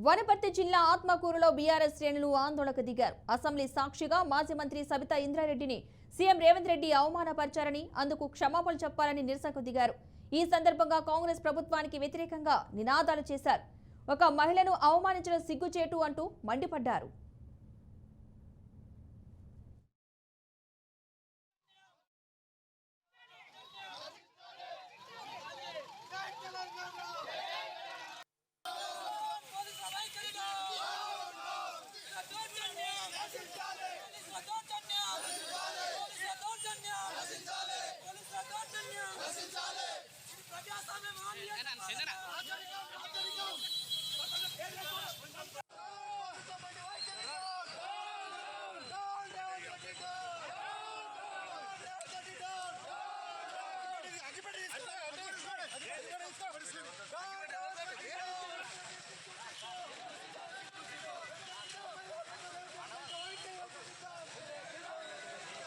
వనపర్తి జిల్లా ఆత్మకూరులో బీఆర్ఎస్ శ్రేణులు ఆందోళనకు దిగారు. అసెంబ్లీ సాక్షిగా మాజీ మంత్రి సబితా ఇంద్రారెడ్డిని సీఎం రేవంత్ రెడ్డి అవమానపరిచారని, అందుకు క్షమాపణలు చెప్పాలని నిరసనకు దిగారు. ఈ సందర్భంగా కాంగ్రెస్ ప్రభుత్వానికి వ్యతిరేకంగా నినాదాలు చేశారు. ఒక మహిళను అవమానించడం సిగ్గుచేటు అంటూ మండిపడ్డారు.